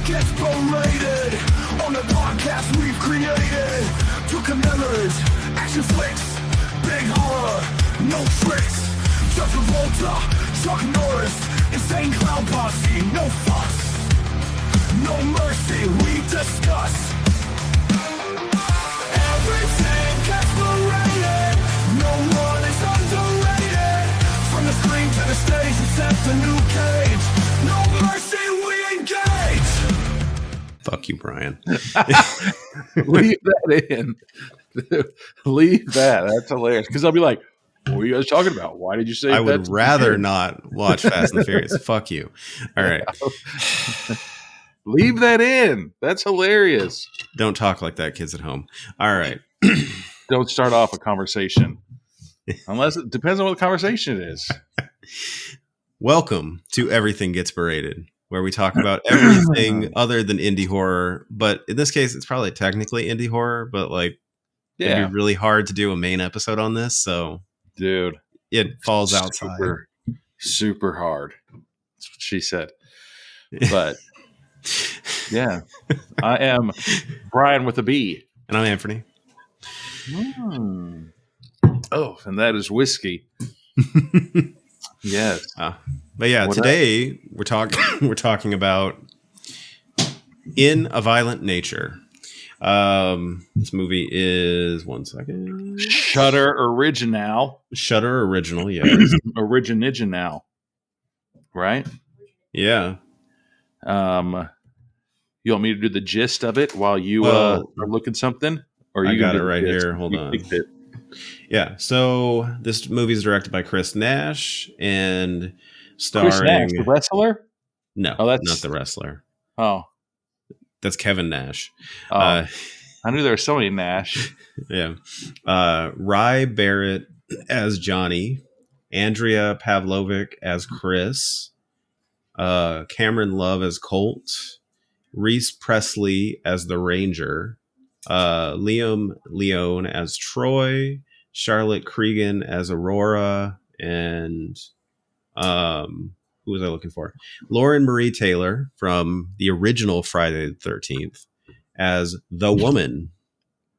gets berated on the podcast we've created to commemorate action flicks, big horror, no tricks. John Travolta, Chuck Norris, insane clown posse, no fuss, no mercy, we discuss. Everything gets berated, no one is underrated. From the screen to the stage, except a new cage. No mercy, we engage. Fuck you, Brian. Leave that in. Leave that. That's hilarious. Because I'll be like, what were you guys talking about? Why did you say that? I would rather not watch Fast and the Furious. Fuck you. All right. Leave that in. That's hilarious. Don't talk like that, kids at home. All right. Don't start off a conversation. Unless it depends on what the conversation it is. Welcome to Everything Gets Berated, where we talk about everything other than indie horror. But in this case, it's probably technically indie horror, but like, it'd be really hard to do a main episode on this. So, dude, it falls outside. Super hard. That's what she said. But yeah, I am Brian with a B. And I'm Anferny. Oh, and that is whiskey. Yes. But yeah, today we're talking about In a Violent Nature. This movie is Shudder original, yes. Original. Right? Yeah. You want me to do the gist of it while you are looking something? Or I you got it right here. Hold on. Yeah. So this movie is directed by Chris Nash and starring Chris Nash, the wrestler? No, that's not the wrestler. Oh. That's Kevin Nash. Oh. I knew there was somebody Nash. Yeah. Ry Barrett as Johnny, Andrea Pavlovic as Chris, Cameron Love as Colt, Reece Presley as the Ranger, Leone as Troy, Charlotte Cregan as Aurora, and who was I looking for? Lauren Marie Taylor from the original Friday the 13th as the woman.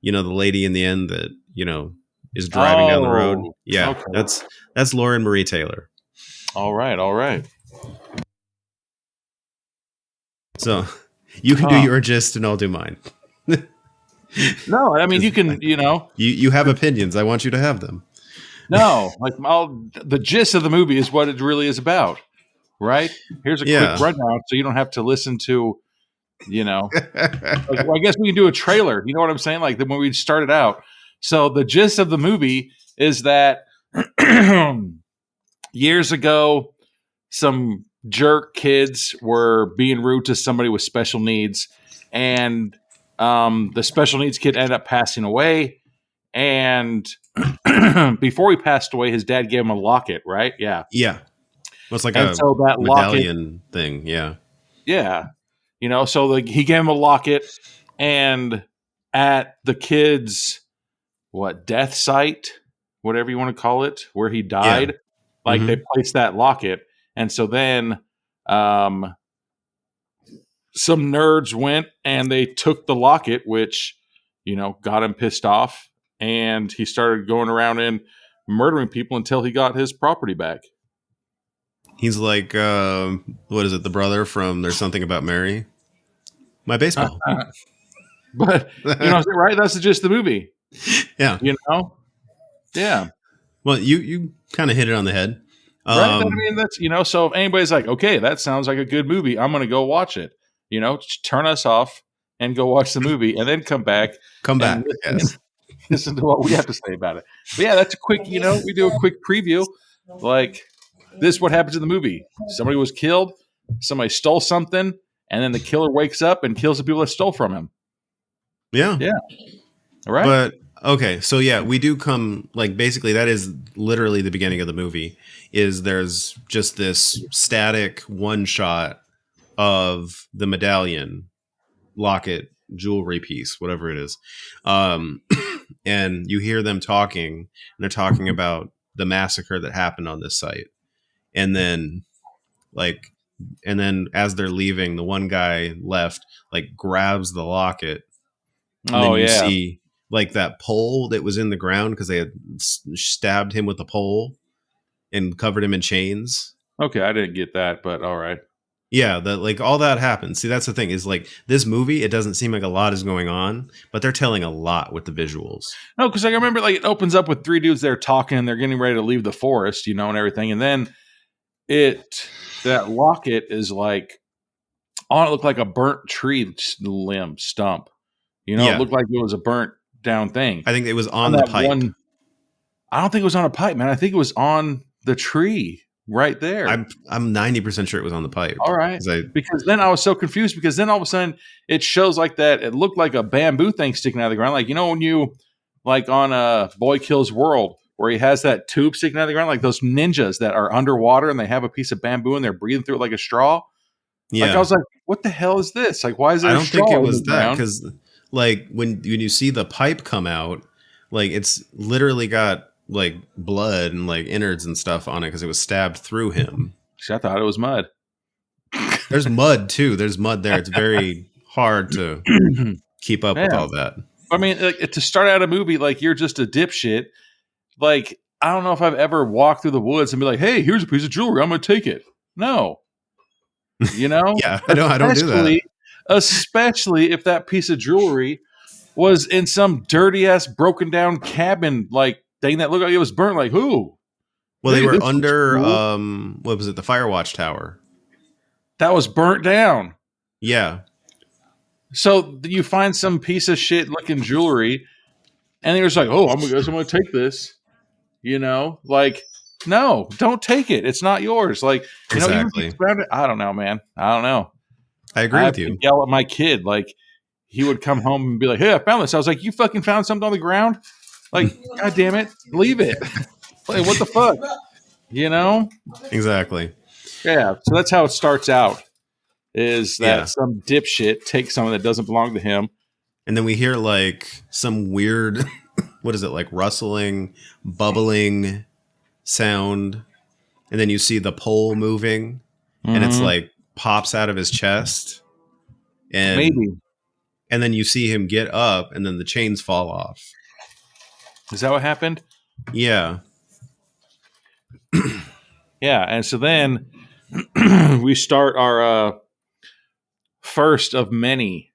You know, the lady in the end that, you know, is driving down the road. Yeah, okay. That's Lauren Marie Taylor. All right. So you can do your gist and I'll do mine. No, I mean, you can, you know. You have opinions. I want you to have them. No, like the gist of the movie is what it really is about, right? Here's a quick rundown so you don't have to listen to, you know. I guess we can do a trailer. You know what I'm saying? Like when we started out. So the gist of the movie is that years ago, some jerk kids were being rude to somebody with special needs, and the special needs kid ended up passing away. And before he passed away, his dad gave him a locket, right? Yeah. Yeah. Well, it's like and a so that medallion thing. Yeah. Yeah. You know, so he gave him a locket, and at the kid's death site, whatever you want to call it, where he died, they placed that locket. And so then some nerds went and they took the locket, which, you know, got him pissed off. And he started going around and murdering people until he got his property back. He's like, what is it? The brother from There's Something About Mary. My baseball. But, you know, right? That's the gist of the movie. Yeah. You know? Yeah. Well, you kind of hit it on the head. Right? I mean, that's, you know, so if anybody's like, okay, that sounds like a good movie, I'm going to go watch it. You know, turn us off and go watch the movie and then come back. Listen to what we have to say about it. But yeah, that's a quick, you know, we do a quick preview. Like, this is what happens in the movie. Somebody was killed, somebody stole something, and then the killer wakes up and kills the people that stole from him. Yeah. Yeah. All right. But, okay, so yeah, we do come, like, basically that is literally the beginning of the movie, is there's just this static one shot of the medallion, locket, jewelry piece, whatever it is. And you hear them talking, and they're talking about the massacre that happened on this site. And then, like, and then as they're leaving, the one guy left like grabs the locket, and then you see like that pole that was in the ground because they had stabbed him with the pole and covered him in chains. Okay, I didn't get that, but all right. Yeah, that like all that happens. See, that's the thing is like this movie, it doesn't seem like a lot is going on, but they're telling a lot with the visuals. No, because like, I remember like it opens up with 3 dudes there talking, and they're getting ready to leave the forest, you know, and everything, and then that locket is like on it looked like a burnt tree limb stump. You know, It looked like it was a burnt down thing. I think it was on the pipe. I don't think it was on a pipe, man. I think it was on the tree right there. I'm 90% sure it was on the pipe. All right. Because then I was so confused because then all of a sudden it shows like that. It looked like a bamboo thing sticking out of the ground. Like, you know, when you like on Boy Kills World where he has that tube sticking out of the ground, like those ninjas that are underwater and they have a piece of bamboo and they're breathing through it like a straw. Yeah. Like I was like, what the hell is this? Like, why is there I don't think it was that because like when you see the pipe come out, like it's literally got like blood and like innards and stuff on it because it was stabbed through him. See, I thought it was mud. There's mud too. There's mud there. It's very hard to keep up with all that. I mean, like, to start out a movie like you're just a dipshit. Like, I don't know if I've ever walked through the woods and be like, "Hey, here's a piece of jewelry. I'm going to take it." No, you know. Yeah, I don't do that. Especially if that piece of jewelry was in some dirty ass broken down cabin like thing that looked like it was burnt. Like who? Well, they were under what was it? The Firewatch Tower. That was burnt down. Yeah. So you find some piece of shit looking jewelry, and you're just like, "Oh, I'm gonna take this." You know, like, no, don't take it. It's not yours. Like, you exactly. know, I don't know, man. I don't know. I agree with you. Yell at my kid, like he would come home and be like, "Hey, I found this." I was like, "You fucking found something on the ground? Like, God damn it, leave it! Like, what the fuck?" You know? Exactly. Yeah. So that's how it starts out. Is that some dipshit takes something that doesn't belong to him, and then we hear like some weird, what is it, like rustling, bubbling sound, and then you see the pole moving, and it's like pops out of his chest, and and then you see him get up, and then the chains fall off. Is that what happened? Yeah. Yeah, and so then we start our first of many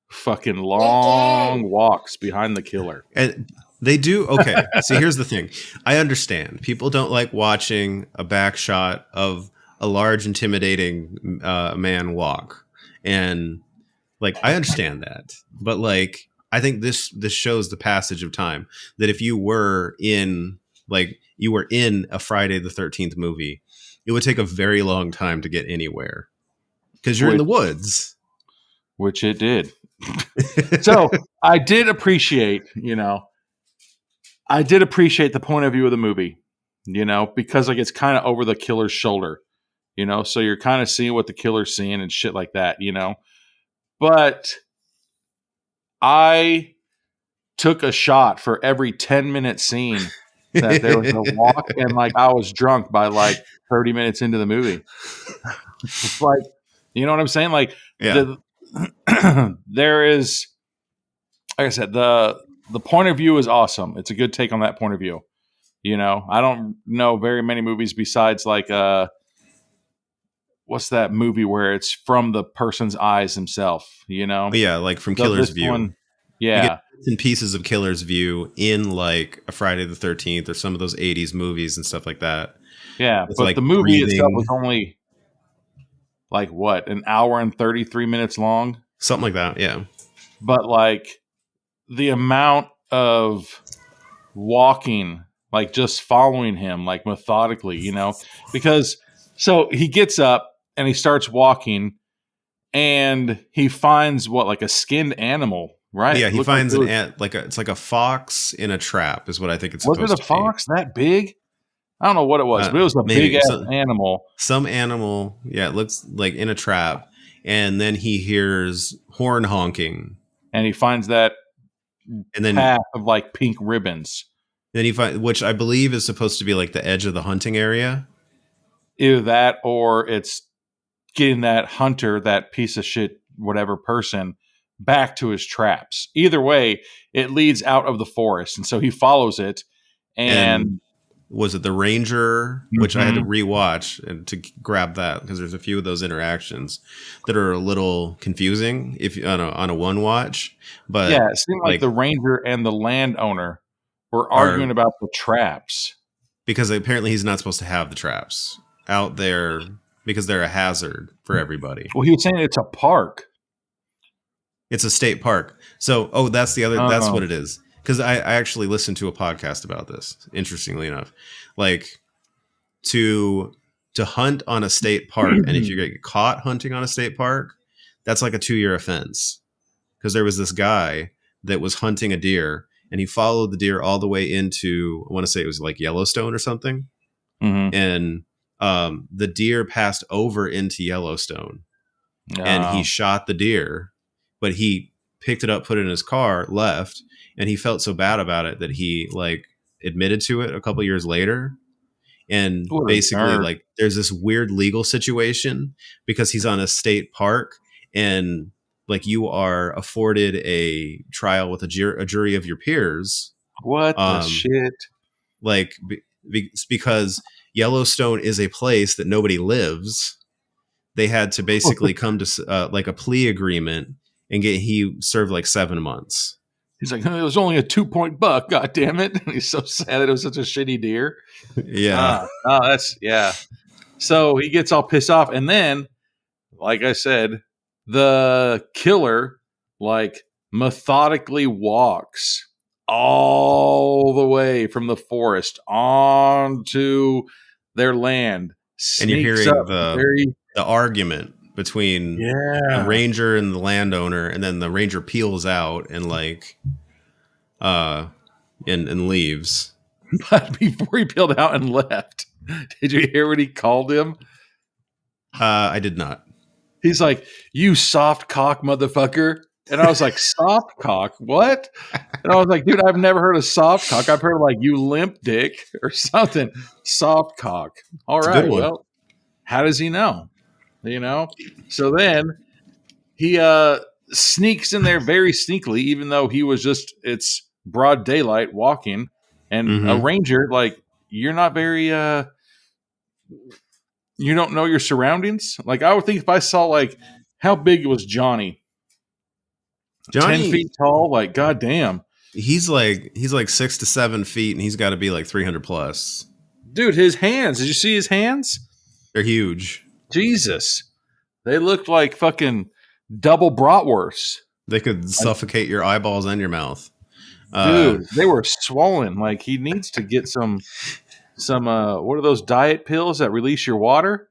fucking long walks behind the killer. And they do. Okay. See, here's the thing. I understand. People don't like watching a back shot of a large, intimidating man walk. And like, I understand that. But like, I think this shows the passage of time that if you were in a Friday the 13th movie, it would take a very long time to get anywhere because you're in the woods. Which it did. So I did appreciate, the point of view of the movie, because like it's kind of over the killer's shoulder, so you're kind of seeing what the killer's seeing and shit like that, But I took a shot for every 10-minute scene that there was a walk, and like I was drunk by like 30 minutes into the movie. Like, you know what I'm saying? Like, there is, like I said, the point of view is awesome. It's a good take on that point of view. I don't know very many movies besides like what's that movie where it's from the person's eyes himself, Yeah, like from Killer's View. One, yeah. You get bits and pieces of Killer's View in like a Friday the 13th or some of those 80s movies and stuff like that. Yeah, but like the movie itself was only like what, an hour and 33 minutes long? Something like that, yeah. But like the amount of walking, like just following him, like methodically, because so he gets up and he starts walking and he finds like a skinned animal, right? Yeah, he finds it's like a fox in a trap is what I think it's supposed to be. Was it a fox that big? I don't know what it was, but it was a big-ass animal. Some animal, yeah, it looks like in a trap. And then he hears horn honking. And he finds that path of like pink ribbons. Then he finds, which I believe is supposed to be like the edge of the hunting area. Either that or it's getting that hunter, that piece of shit, whatever person, back to his traps. Either way, it leads out of the forest. And so he follows it. And was it the ranger, which I had to rewatch and to grab that because there's a few of those interactions that are a little confusing if on a one watch. But yeah, it seemed like the ranger and the landowner were arguing about the traps because apparently he's not supposed to have the traps out there because they're a hazard for everybody. Well, he was saying it's a park. It's a state park. So, that's the other. That's what it is. Because I actually listened to a podcast about this, interestingly enough. Like, to hunt on a state park, and if you get caught hunting on a state park, that's like a 2-year offense. Because there was this guy that was hunting a deer, and he followed the deer all the way into, I want to say it was like Yellowstone or something. Mm-hmm. And the deer passed over into Yellowstone. And he shot the deer, but he picked it up, put it in his car, left. And he felt so bad about it that he like admitted to it a couple years later. And basically like there's this weird legal situation because he's on a state park and like you are afforded a trial with a jury of your peers. What the shit? Like because Yellowstone is a place that nobody lives. They had to basically come to like a plea agreement and he served like 7 months. He's like, it was only a 2-point buck. God damn it. And he's so sad that it was such a shitty deer. Yeah. So he gets all pissed off. And then, like I said, the killer like methodically walks all the way from the forest onto their land. And you're hearing the argument between the ranger and the landowner, and then the ranger peels out and like and leaves. But before he peeled out and left, did you hear what he called him? I did not. He's like, "You soft cock motherfucker." And I was like, "Soft cock? What?" And I was like, "Dude, I've never heard of soft cock. I've heard like you limp dick or something. Soft cock." All right. Well, how does he know? You know? So then he sneaks in there very sneakily, even though he was it's broad daylight walking. And a ranger, like, you're not very, you don't know your surroundings. Like, I would think if I saw, like, how big was Johnny? 10 feet tall? Like, goddamn. He's like 6 to 7 feet, and he's got to be like 300 plus. Dude, his hands. Did you see his hands? They're huge. Jesus. They looked like fucking double bratwursts. They could suffocate your eyeballs and your mouth. Dude, they were swollen. Like he needs to get some what are those diet pills that release your water?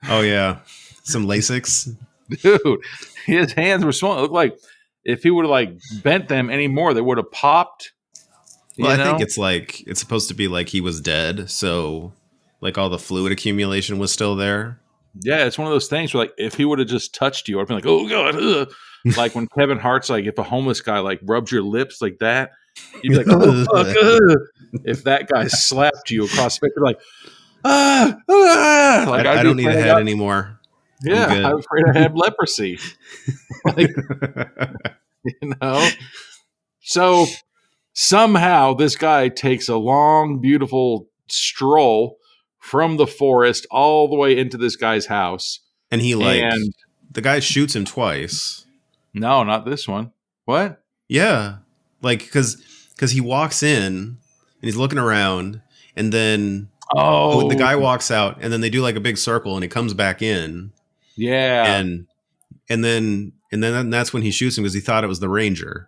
Oh yeah. Some Lasix. Dude, his hands were swollen. It looked like if he would have like bent them anymore, they would have popped. Well, I think it's supposed to be like he was dead, so like all the fluid accumulation was still there. Yeah, it's one of those things where like if he would have just touched you, I'd be like, oh god, ugh. Like when Kevin Hart's like, if a homeless guy like rubs your lips like that, you'd be like, oh fuck. If that guy slapped you across the face, you're like, like I don't need a head anymore. Yeah, I'm afraid I had leprosy. Like, you know. So somehow this guy takes a long, beautiful stroll from the forest all the way into this guy's house. And the guy shoots him twice. No, not this one. What? Yeah. Like, because he walks in and he's looking around and then the guy walks out and then they do like a big circle and he comes back in. Yeah. And then that's when he shoots him because he thought it was the ranger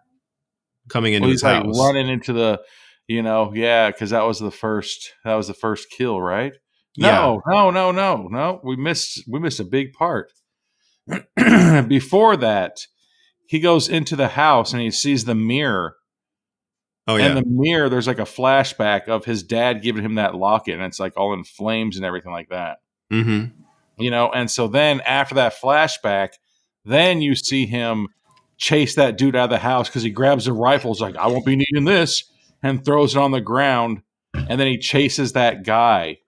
coming into his like house. Running into the, because that was the first kill, right? No. We missed a big part. Before that, he goes into the house and he sees the mirror. Oh yeah. And the mirror, there's like a flashback of his dad giving him that locket, and it's like all in flames and everything like that. Mm-hmm. And so then after that flashback, then you see him chase that dude out of the house because he grabs the rifle. He's like, I won't be needing this, and throws it on the ground. And then he chases that guy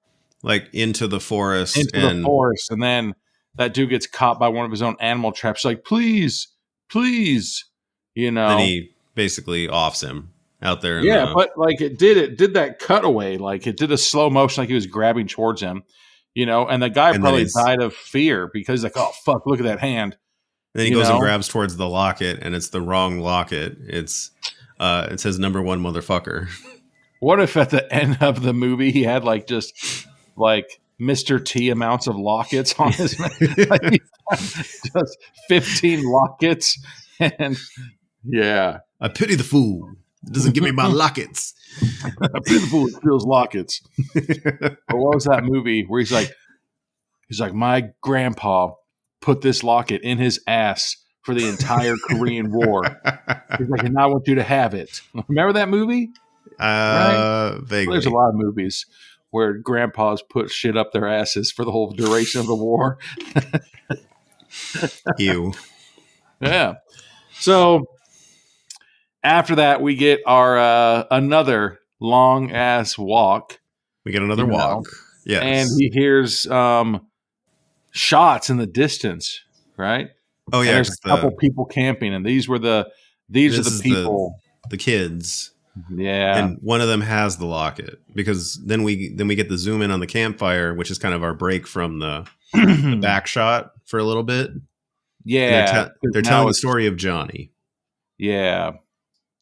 like into the forest. And then that dude gets caught by one of his own animal traps. Like, please, please, Then he basically offs him out there. But like it did that cutaway, like it did a slow motion, like he was grabbing towards him, and the guy probably died of fear because like, oh fuck, look at that hand. And then he goes and grabs towards the locket, and it's the wrong locket. It says number 1 motherfucker. What if at the end of the movie he had like just like Mr. T amounts of lockets on his like, just 15 lockets, and I pity the fool. It doesn't give me my lockets. I pity the fool that steals lockets. Or what was that movie where he's like, my grandpa put this locket in his ass for the entire Korean War. He's like, and I want you to have it. Remember that movie? Right? Vaguely. There's a lot of movies where grandpas put shit up their asses for the whole duration of the war. Ew. Yeah. So after that, we get our another long ass walk. We get another walk. Yes. And he hears shots in the distance, right? Oh yeah, and there's a couple people camping, and these are the people, the kids. Yeah, and one of them has the locket because then we get the zoom in on the campfire, which is kind of our break from the back shot for a little bit. Yeah, they're telling the story of Johnny. Yeah,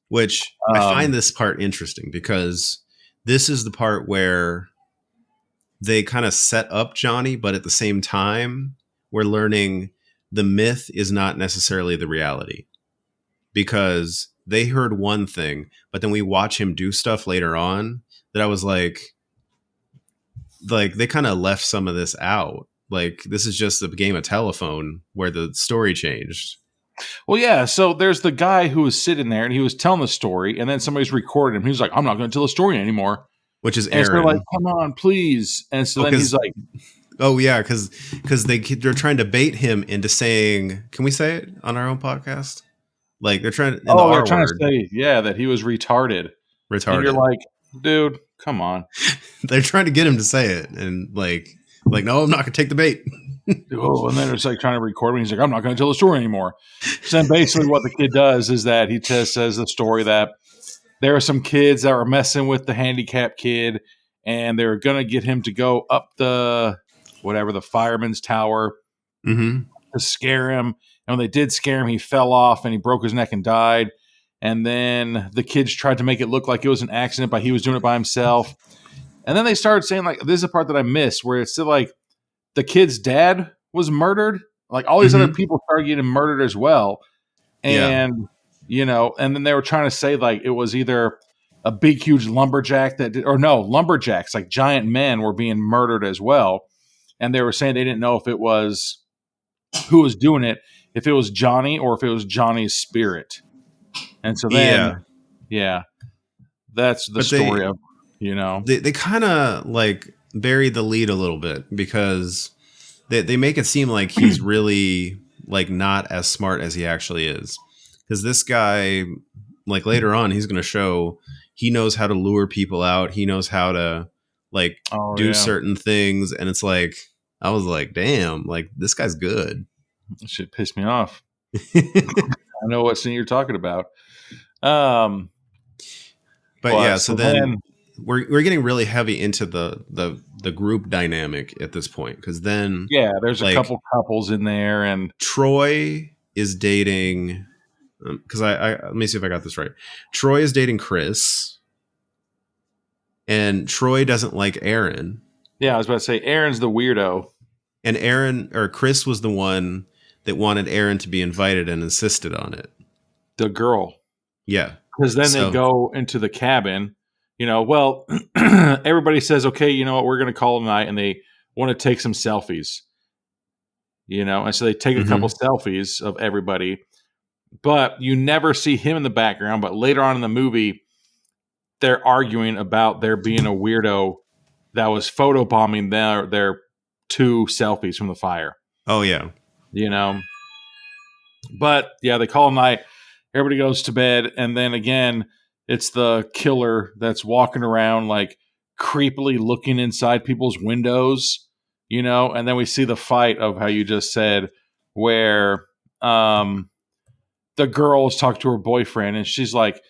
which I find this part interesting because this is the part where they kind of set up Johnny, but at the same time, we're learning the myth is not necessarily the reality because they heard one thing, but then we watch him do stuff later on that I was like they kind of left some of this out. Like this is just a game of telephone where the story changed. Well, yeah. So there's the guy who was sitting there and he was telling the story, and then somebody's recording him. He was like, "I'm not going to tell the story anymore." Which is and Aaron. So they're like, "Come on, please!" And so then he's like, "Oh yeah," because they're trying to bait him into saying, "Can we say it on our own podcast?" Like they're trying. They're trying to say, that he was retarded. Retarded. And you're like, dude, come on. They're trying to get him to say it, and like, no, I'm not going to take the bait. And then it's like trying to record me. He's like, I'm not going to tell the story anymore. So then basically what the kid does is that he just says the story that there are some kids that were messing with the handicapped kid, and they're going to get him to go up the fireman's tower to scare him. And when they did scare him, he fell off and he broke his neck and died. And then the kids tried to make it look like it was an accident, but he was doing it by himself. And then they started saying, like, this is a part that I missed, where it's still like the kid's dad was murdered. Like all these other people started getting murdered as well. And, and then they were trying to say like it was either a big, huge lumberjack lumberjacks, like giant men were being murdered as well. And they were saying they didn't know if it was who was doing it, if it was Johnny or if it was Johnny's spirit. And so then, that's the story of, They kind of like bury the lead a little bit because they make it seem like he's really like not as smart as he actually is. Because this guy, like later on, he's going to show he knows how to lure people out. He knows how to like do certain things. And it's like, I was like, damn, like this guy's good. That shit pissed me off. I know what scene you're talking about. But yeah, so then we're getting really heavy into the group dynamic at this point because then there's a couple couples in there, and Troy is dating because I let me see if I got this right. Troy is dating Chris, and Troy doesn't like Aaron. Yeah, I was about to say Aaron's the weirdo, and Chris was the one that wanted Aaron to be invited and insisted on it. The girl. Yeah. Because then they go into the cabin, everybody says, okay, you know what, we're going to call it a night, and they want to take some selfies, and so they take a couple selfies of everybody, but you never see him in the background. But later on in the movie, they're arguing about there being a weirdo that was photobombing their two selfies from the fire. Oh, yeah. But yeah, they call a night. Everybody goes to bed, and then again, it's the killer that's walking around like creepily looking inside people's windows, you know, and then we see the fight of how you just said, where the girl is talking to her boyfriend, and she's like,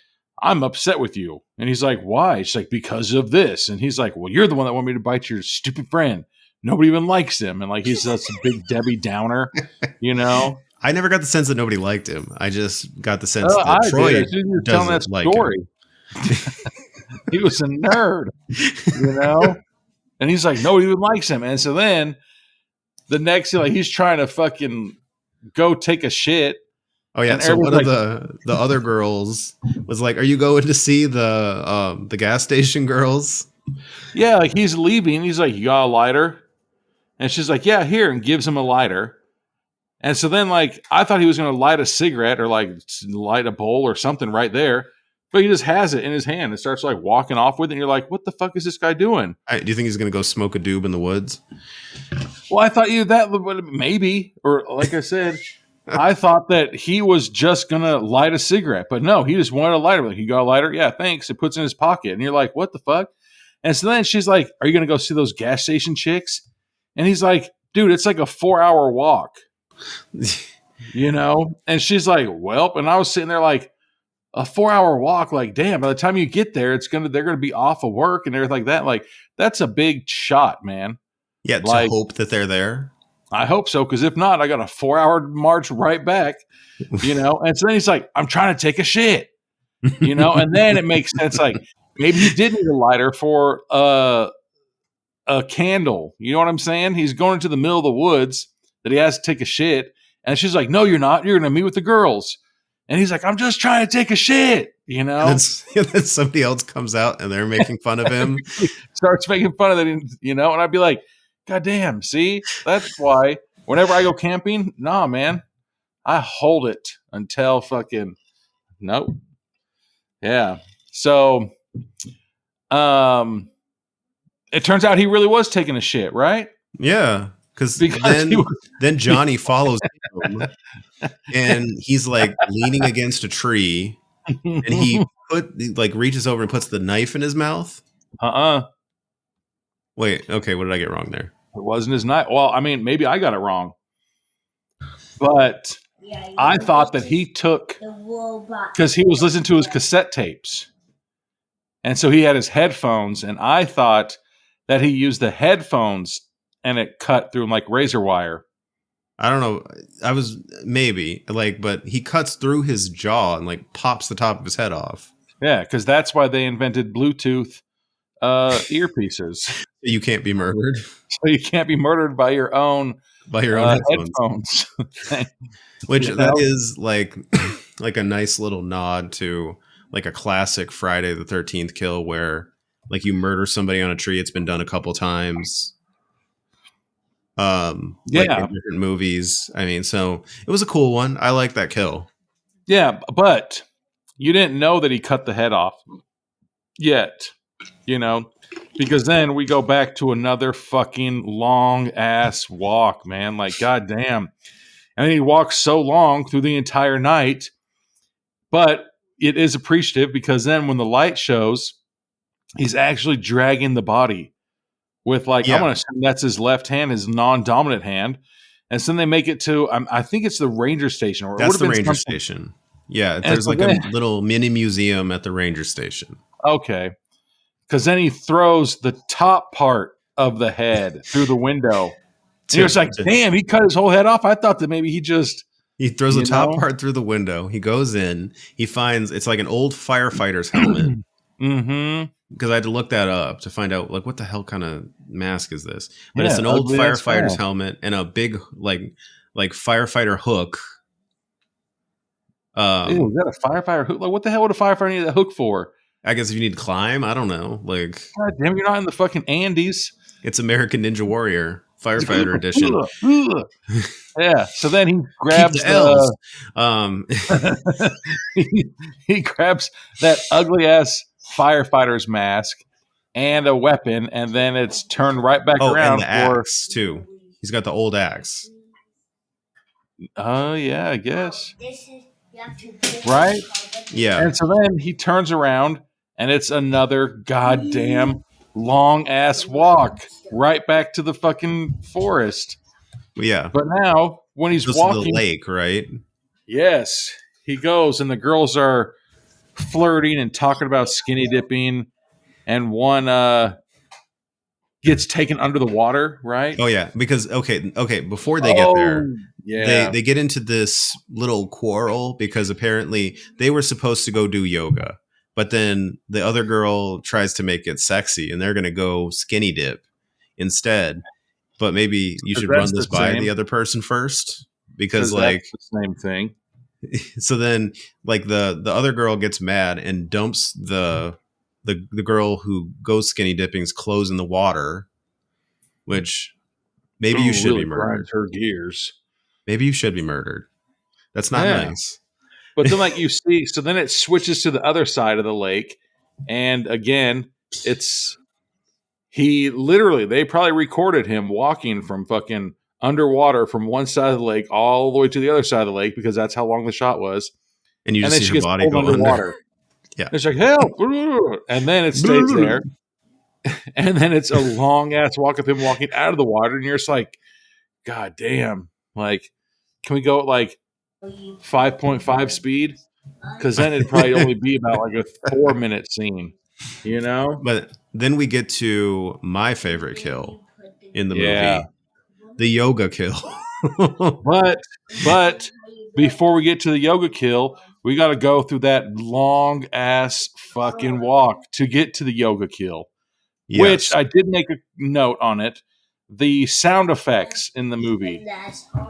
I'm upset with you. And he's like, why? She's like, because of this. And he's like, well, you're the one that wanted me to bite your stupid friend. Nobody even likes him. And like, he's such a big Debbie Downer, you know? I never got the sense that nobody liked him. I just got the sense that Troy doesn't that like story. Him. He was a nerd, you know? And he's like, nobody even likes him. And so then the next, like, he's trying to fucking go take a shit. Oh yeah, so one of the other girls was like, "Are you going to see the gas station girls?" Yeah, like he's leaving. He's like, "You got a lighter?" And she's like, "Yeah, here," and gives him a lighter. And so then, like, I thought he was going to light a cigarette or like light a bowl or something right there, but he just has it in his hand and starts like walking off with it. And you're like, "What the fuck is this guy doing?" Do you think he's going to go smoke a doob in the woods? Well, I thought maybe, or like I said. I thought that he was just going to light a cigarette, but no, he just wanted a lighter. Like, you got a lighter? Yeah, thanks. It puts it in his pocket. And you're like, what the fuck? And so then she's like, are you going to go see those gas station chicks? And he's like, dude, it's like a 4-hour walk, you know? And she's like, well, and I was sitting there like, a 4-hour walk, like, damn, by the time you get there, they're going to be off of work and everything like that. Like, that's a big shot, man. Yeah, to hope that they're there. I hope so, because if not, I got a 4-hour march right back, you know? And so then he's like, I'm trying to take a shit, you know? And then it makes sense, like, maybe he did need a lighter for a candle. You know what I'm saying? He's going into the middle of the woods that he has to take a shit. And she's like, no, you're not. You're going to meet with the girls. And he's like, I'm just trying to take a shit, you know? And then somebody else comes out and they're making fun of him. Starts making fun of it, you know? And I'd be like, God damn, see? That's why whenever I go camping, nah, man, I hold it until fucking nope. Yeah. So it turns out he really was taking a shit, right? Yeah. Because then Johnny follows him and he's like leaning against a tree and he reaches over and puts the knife in his mouth. Wait, okay, what did I get wrong there? It wasn't his knife. Well, I mean, maybe I got it wrong. But I thought that he took, because he was listening to his cassette tapes. And so he had his headphones, and I thought that he used the headphones and it cut through him like razor wire. I don't know. I was maybe but he cuts through his jaw and like pops the top of his head off. Yeah, because that's why they invented Bluetooth earpieces. You can't be murdered. So you can't be murdered by your own headphones. Which that is like a nice little nod to like a classic Friday the 13th kill where like you murder somebody on a tree. It's been done a couple times. In different movies. I mean, so it was a cool one. I like that kill. Yeah, but you didn't know that he cut the head off yet, you know, because then we go back to another fucking long ass walk, man. Like, goddamn. And he walks so long through the entire night, but it is appreciative because then when the light shows, he's actually dragging the body with I'm going to assume that's his left hand, his non-dominant hand. And so then they make it to, I think it's the ranger station. Or that's the ranger station. Yeah, there's like a little mini museum at the ranger station. Okay. Because then he throws the top part of the head through the window. And you're just like, damn, he cut his whole head off. I thought that maybe he throws the top part through the window. He goes in. He finds it's like an old firefighter's helmet. Mm-hmm. Because I had to look that up to find out like what the hell kind of mask is this? But it's an old firefighter's helmet and a big like firefighter hook. Is that a firefighter hook? Like, what the hell would a firefighter need that hook for? I guess if you need to climb, I don't know. Like, God damn, you're not in the fucking Andes. It's American Ninja Warrior Firefighter Edition. Yeah. So then he grabs he grabs that ugly ass firefighter's mask and a weapon, and then it's turned right back around. And the axe too. He's got the old axe. Oh yeah, I guess. Right? Yeah. And so then he turns around and it's another goddamn long ass walk right back to the fucking forest. Yeah. But now when he's goes walking to the lake, right? yes, he goes and the girls are flirting and talking about skinny dipping, and one gets taken under the water, right? Oh yeah, because before they get there, Oh, yeah. they get into this little quarrel because apparently they were supposed to go do yoga, but then the other girl tries to make it sexy and they're going to go skinny dip instead. But maybe you should run this by the other person first because like that's the same thing. So then like the other girl gets mad and dumps the girl who goes skinny dipping's clothes in the water, which maybe you should really be murdered. her gears. Maybe you should be murdered. That's not nice. But then like you see, so then it switches to the other side of the lake, and again, they probably recorded him walking from fucking underwater from one side of the lake all the way to the other side of the lake because that's how long the shot was. And you just see her body go underwater. Yeah. It's like, help! And then it stays there. And then it's a long ass walk of him walking out of the water, and you're just like, God damn. Like, can we go at like 5.5 speed? Because then it'd probably only be about like a 4-minute scene, you know? But then we get to my favorite kill in the movie, the yoga kill. but before we get to the yoga kill, we got to go through that long ass fucking walk to get to the yoga kill, which I did make a note on it. The sound effects in the movie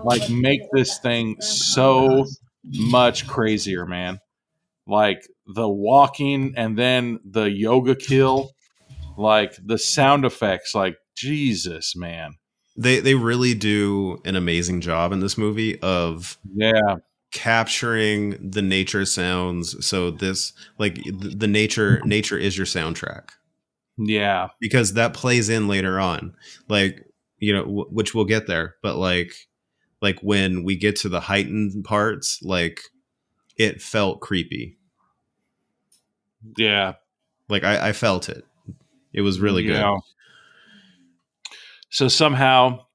like make this thing so much crazier, man. Like the walking and then the yoga kill, like the sound effects, like Jesus, man. They really do an amazing job in this movie of capturing the nature sounds. So this like the nature is your soundtrack. Yeah, because that plays in later on, like you know, which we'll get there. But like when we get to the heightened parts, like it felt creepy. Yeah, like I felt it. It was really good. So somehow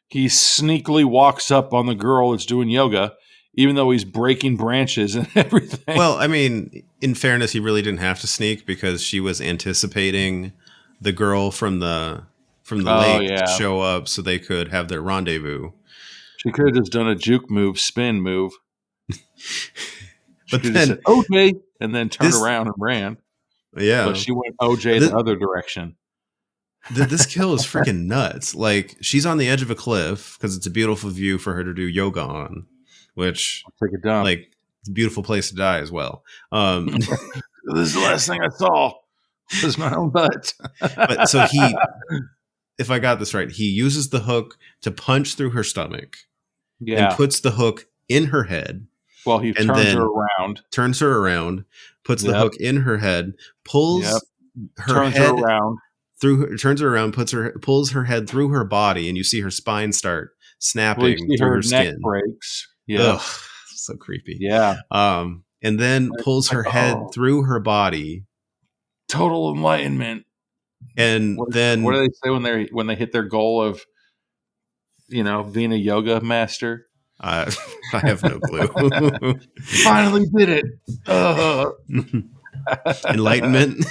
he sneakily walks up on the girl that's doing yoga, even though he's breaking branches and everything. Well, I mean, in fairness, he really didn't have to sneak because she was anticipating the girl from the lake to show up so they could have their rendezvous. She could have just done a juke move, spin move. But then said, OJ, and then turned around and ran. Yeah. But she went OJ the other direction. This kill is freaking nuts. Like, she's on the edge of a cliff because it's a beautiful view for her to do yoga on, which take a dump. Like, it's a beautiful place to die as well. This is the last thing I saw. Was my own butt. But so if I got this right, he uses the hook to punch through her stomach. Yeah. And puts the hook in her head. Well, he turns her around. Puts the hook in her head, pulls her head around. Turns her around, pulls her head through her body, and you see her spine start snapping through her skin. Neck breaks. Yeah, so creepy. Yeah. And then pulls her head through her body. Total enlightenment. And then what do they say when they hit their goal of, being a yoga master? I have no clue. Finally did it. Enlightenment.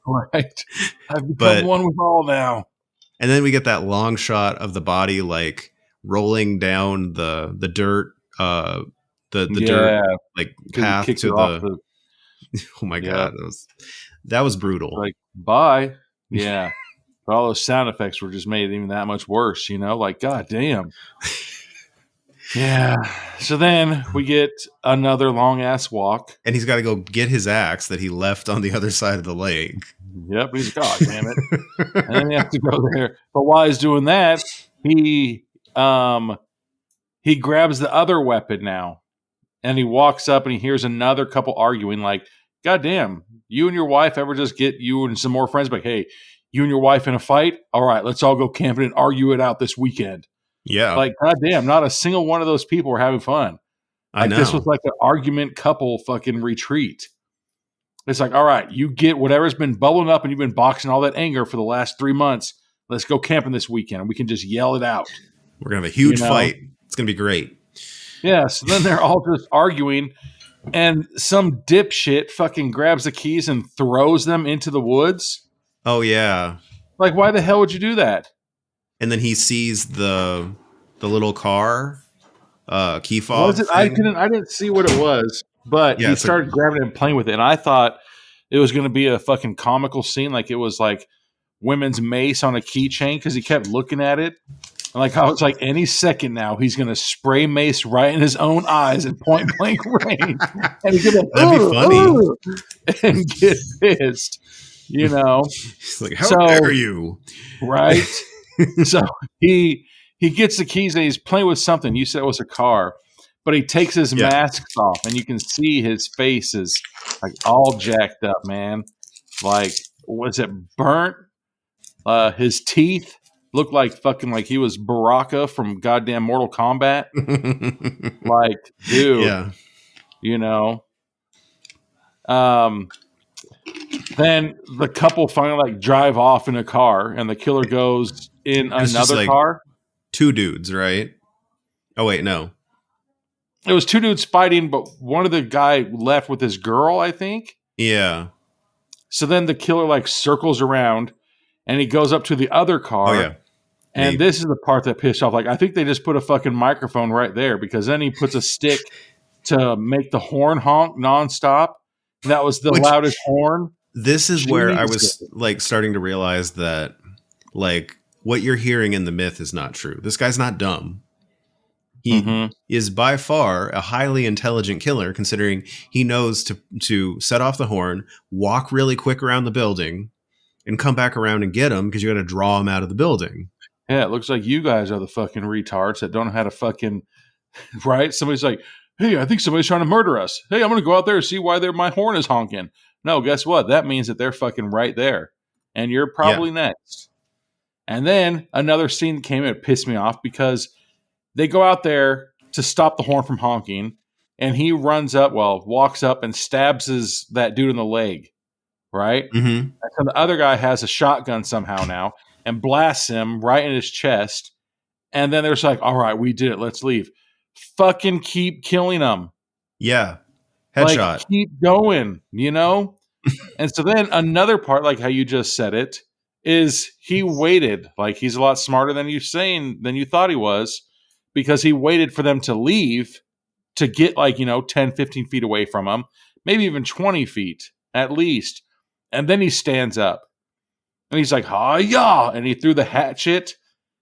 Right. I've become one with all now. And then we get that long shot of the body like rolling down the dirt, the dirt like path to the oh my god, that was brutal. Like bye. Yeah. But all those sound effects were just made even that much worse, like god damn. Yeah. So then we get another long ass walk. And he's got to go get his axe that he left on the other side of the lake. Yep. He's god damn it. And then he has to go there. But while he's doing that, he grabs the other weapon now. And he walks up and he hears another couple arguing like, god damn, you and your wife ever just get you and some more friends like, hey, you and your wife in a fight? All right, let's all go camping and argue it out this weekend. Yeah. Like, goddamn, not a single one of those people were having fun. I know. This was like an argument couple fucking retreat. It's like, all right, you get whatever's been bubbling up and you've been boxing all that anger for the last 3 months. Let's go camping this weekend and we can just yell it out. We're going to have a huge fight. It's going to be great. Yeah, so then they're all just arguing, and some dipshit fucking grabs the keys and throws them into the woods. Oh, yeah. Like, why the hell would you do that? And then he sees the little car key fob thing. I didn't see what it was, but he started grabbing it and playing with it, and I thought it was going to be a fucking comical scene, like it was like women's mace on a keychain, because he kept looking at it. And like, I was like, any second now, he's going to spray mace right in his own eyes at point blank range. And he's going to that'd be funny. And get pissed, you know? He's like, how dare you? Right? So he gets the keys and he's playing with something. You said it was a car. But he takes his mask off and you can see his face is like all jacked up, man. Like, was it burnt? His teeth looked like fucking like he was Baraka from goddamn Mortal Kombat. Like, dude, you know. Then the couple finally like drive off in a car, and the killer goes in another car. Two dudes, right? Oh wait, no. It was two dudes fighting, but one of the guy left with his girl, I think. Yeah. So then the killer like circles around, and he goes up to the other car. Oh yeah. And this is the part that pissed off. Like, I think they just put a fucking microphone right there, because then he puts a stick to make the horn honk nonstop. That was the loudest horn. This is where I was like starting to realize that like what you're hearing in the myth is not true. This guy's not dumb. He is by far a highly intelligent killer, considering he knows to set off the horn, walk really quick around the building, and come back around and get him, because you got to draw him out of the building. Yeah, it looks like you guys are the fucking retards that don't know how to fucking, right? Somebody's like, hey, I think somebody's trying to murder us. Hey, I'm going to go out there and see why my horn is honking. No, guess what? That means that they're fucking right there. And you're probably next. And then another scene came and it pissed me off, because they go out there to stop the horn from honking, and he walks up and stabs that dude in the leg, right? Mm-hmm. And so the other guy has a shotgun somehow now, and blasts him right in his chest. And then there's like, all right, we did it. Let's leave. Fucking keep killing him. Yeah. Headshot. Like, keep going, you know? And so then another part, like how you just said it, is he waited. Like, he's a lot smarter than you thought he was, because he waited for them to leave to get 10, 15 feet away from him, maybe even 20 feet at least. And then he stands up. And he's like, "Hi-ya!" And he threw the hatchet,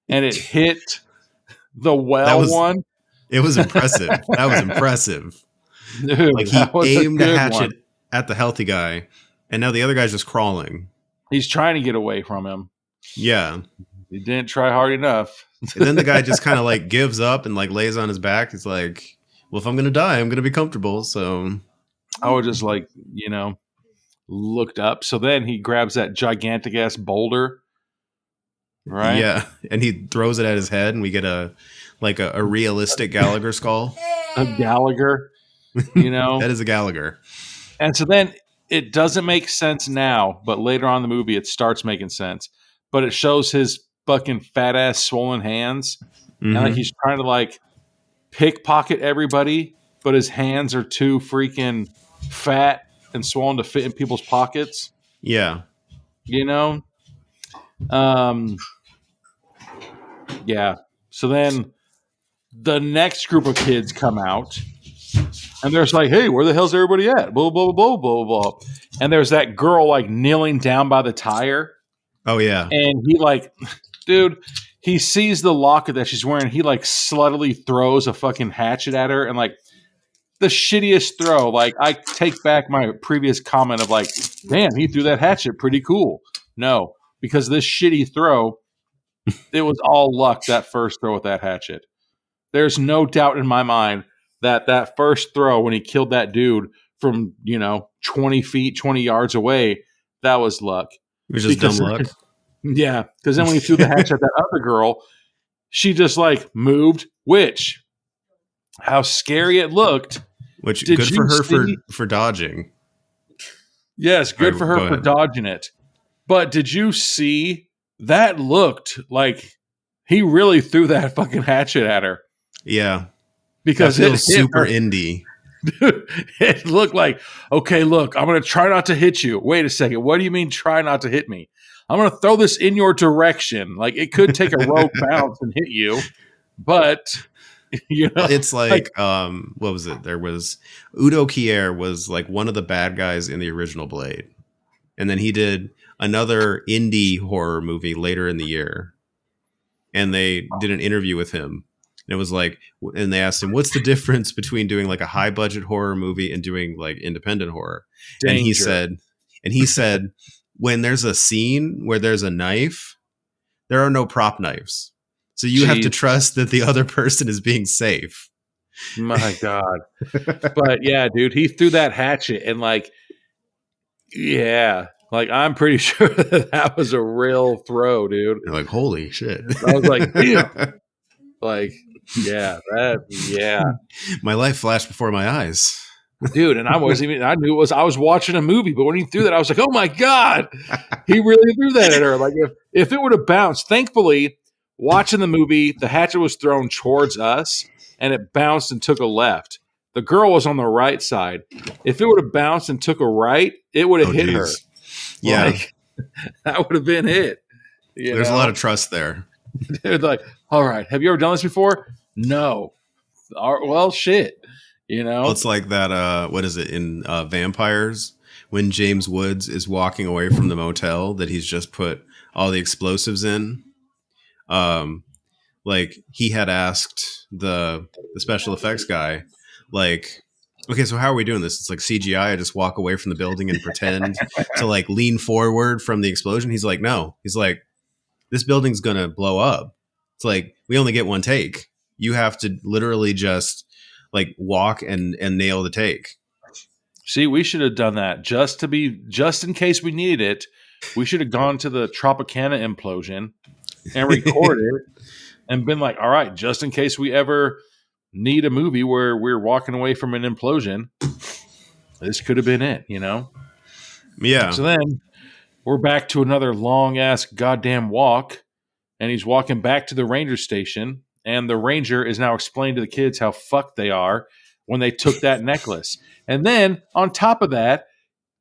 and it hit the one. It was impressive. That was impressive. Dude, like, he aimed a hatchet at the healthy guy, and now the other guy's just crawling. He's trying to get away from him. Yeah. He didn't try hard enough. And then the guy just kind of like gives up and like lays on his back. He's like, well, if I'm going to die, I'm going to be comfortable. So I was just like, looked up. So then he grabs that gigantic ass boulder, right? Yeah, and he throws it at his head, and we get a realistic Gallagher skull. A Gallagher, That is a Gallagher. And so then it doesn't make sense now, but later on in the movie it starts making sense. But it shows his fucking fat ass swollen hands, and like he's trying to like pickpocket everybody, but his hands are too freaking fat and swollen to fit in people's pockets. Yeah. Yeah. So then the next group of kids come out, and there's like, hey, where the hell's everybody at? Blah, blah, blah, blah, blah, blah. And there's that girl like kneeling down by the tire. Oh, yeah. And he like, dude, he sees the locket that she's wearing. He like sluttily throws a fucking hatchet at her, and like, the shittiest throw. Like, I take back my previous comment of like, damn, he threw that hatchet pretty cool. No, because this shitty throw, it was all luck, that first throw with that hatchet. There's no doubt in my mind that first throw when he killed that dude from, 20 feet, 20 yards away, that was luck. It was just dumb luck. Yeah, because then when he threw the hatchet at that other girl, she just like moved, which... how scary it looked. Which good for her for dodging. Yes, good Right, for her go for ahead. dodging it. But did you see that looked like he really threw that fucking hatchet at her? Yeah. Because That it feels hit super her. indie. Dude, it looked like, okay, look, I'm going to try not to hit you. Wait a second. What do you mean try not to hit me? I'm going to throw this in your direction. Like, it could take a rogue bounce and hit you, but, you know. Well, it's like, what was it? There was Udo Kier was like one of the bad guys in the original Blade. And then he did another indie horror movie later in the year. And they did an interview with him. And it was like, and they asked him, what's the difference between doing like a high budget horror movie and doing like independent horror? Danger. And he said, when there's a scene where there's a knife, there are no prop knives. So you have to trust that the other person is being safe. My God. But yeah, dude, he threw that hatchet and like, yeah, like I'm pretty sure that was a real throw, dude. You're like, holy shit. I was like, damn. Like, yeah, My life flashed before my eyes. dude. And I knew it was, I was watching a movie, but when he threw that, I was like, oh my God, he really threw that at her. Like if it would have bounced, thankfully, watching the movie, the hatchet was thrown towards us and it bounced and took a left. The girl was on the right side. If it would have bounced and took a right, it would have hit her. Yeah. Like, that would have been it. There's a lot of trust there. Dude, like, all right, have you ever done this before? No. Well, shit. You know? Well, it's like that, what is it, in Vampires, when James Woods is walking away from the motel that he's just put all the explosives in. Like, he had asked the special effects guy, like, okay, so how are we doing this? It's like CGI. I just walk away from the building and pretend to like lean forward from the explosion. He's like, no. He's like, this building's going to blow up. It's like, we only get one take. You have to literally just like walk and nail the take. See, we should have done that just in case we needed it. We should have gone to the Tropicana implosion and recorded it and been like, all right, just in case we ever need a movie where we're walking away from an implosion, this could have been it, you know? Yeah. So then we're back to another long ass goddamn walk, and he's walking back to the ranger station, and the ranger is now explaining to the kids how fucked they are when they took that necklace. And then on top of that,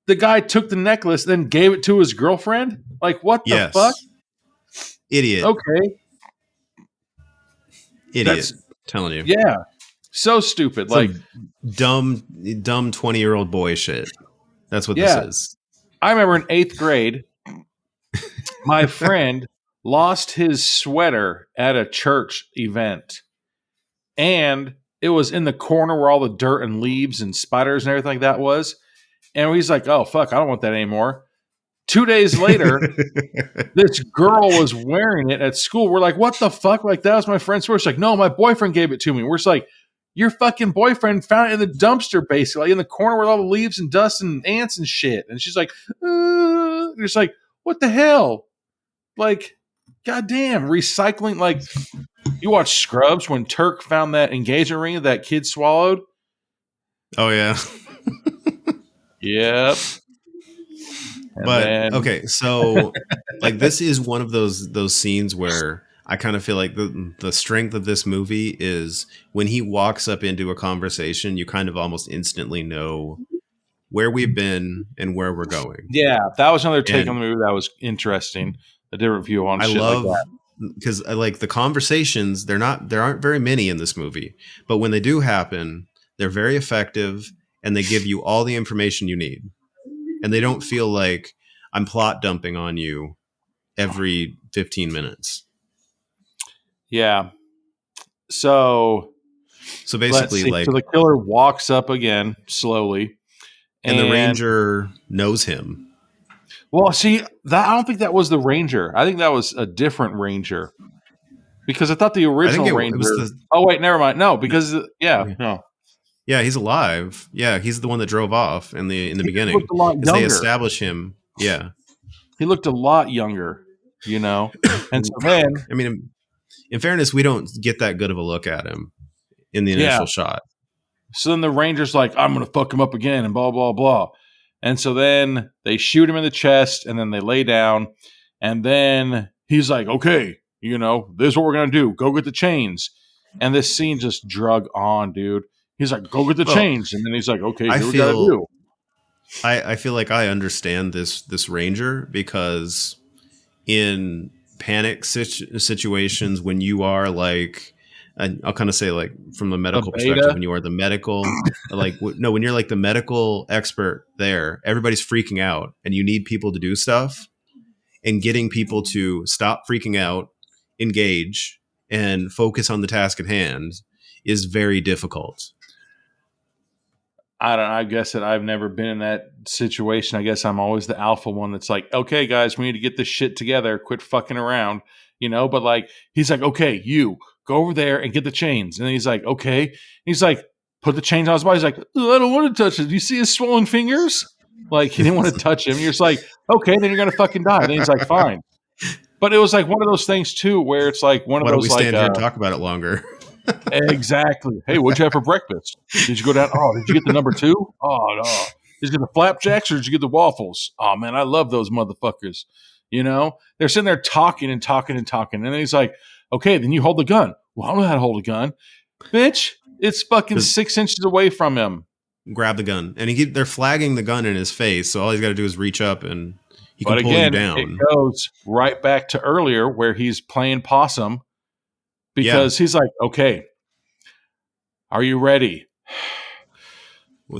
the guy took the necklace, then gave it to his girlfriend. Like, what the fuck? Idiot. Okay. Idiot. Telling you. Yeah. So stupid. Like dumb 20-year-old boy shit. That's what this is. I remember in 8th grade, my friend lost his sweater at a church event. And it was in the corner where all the dirt and leaves and spiders and everything like that was. And he's like, oh, fuck, I don't want that anymore. 2 days later, this girl was wearing it at school. We're like, what the fuck? Like, that was my friend's sweater. She's like, no, my boyfriend gave it to me. We're just like, your fucking boyfriend found it in the dumpster, basically, like in the corner with all the leaves and dust and ants and shit. And she's like, just like, what the hell? Like, goddamn, recycling. Like, you watch Scrubs when Turk found that engagement ring that kid swallowed? Oh, yeah. Yep. Okay, so like this is one of those scenes where I kind of feel like the strength of this movie is when he walks up into a conversation, you kind of almost instantly know where we've been and where we're going. Yeah, that was another take on the movie that was interesting. A different view on shit like that. Because I like the conversations, there aren't very many in this movie, but when they do happen, they're very effective and they give you all the information you need. And they don't feel like I'm plot dumping on you every 15 minutes. Yeah. So basically, like, so the killer walks up again slowly, and the ranger knows him. Well, see, I don't think that was the ranger. I think that was a different ranger, because I thought the original ranger. Oh wait, never mind. No, because no. Yeah, he's alive. Yeah, he's the one that drove off in the beginning. Looked a lot younger. They establish him. Yeah, he looked a lot younger, you know. And so then, I mean, in fairness, we don't get that good of a look at him in the initial shot. So then the ranger's like, "I'm going to fuck him up again," and blah blah blah. And so then they shoot him in the chest, and then they lay down, and then he's like, okay, this is what we're going to do. Go get the chains. And this scene just drug on, dude. He's like, go get the chains. And then he's like, okay, here we got to do. I feel like I understand this Ranger, because in panic situations, when you are like, and I'll kind of say like from the medical perspective, when you are the medical, when you're like the medical expert there, everybody's freaking out and you need people to do stuff, and getting people to stop freaking out, engage, and focus on the task at hand is very difficult. I guess that I've never been in that situation. I guess I'm always the alpha one that's like, okay, guys, we need to get this shit together. Quit fucking around, But like, he's like, okay, you go over there and get the chains. And then he's like, okay. And he's like, put the chains on his body. He's like, I don't want to touch it. Do you see his swollen fingers? Like, he didn't want to touch him. You're just like, okay, then you're going to fucking die. And then he's like, fine. But it was like one of those things, too, where it's like one of those, like... Why don't we stand here and talk about it longer? Exactly. Hey, what'd you have for breakfast? Did you go down? Oh, did you get the number 2? Oh, no. Did you get the flapjacks or did you get the waffles? Oh, man, I love those motherfuckers. They're sitting there talking and talking and talking. And then he's like, okay, then you hold the gun. Well, I don't know how to hold a gun. Bitch, it's fucking 6 inches away from him. Grab the gun. And they're flagging the gun in his face, so all he's got to do is reach up and he can pull you down. It goes right back to earlier where he's playing possum, because he's like, okay, are you ready?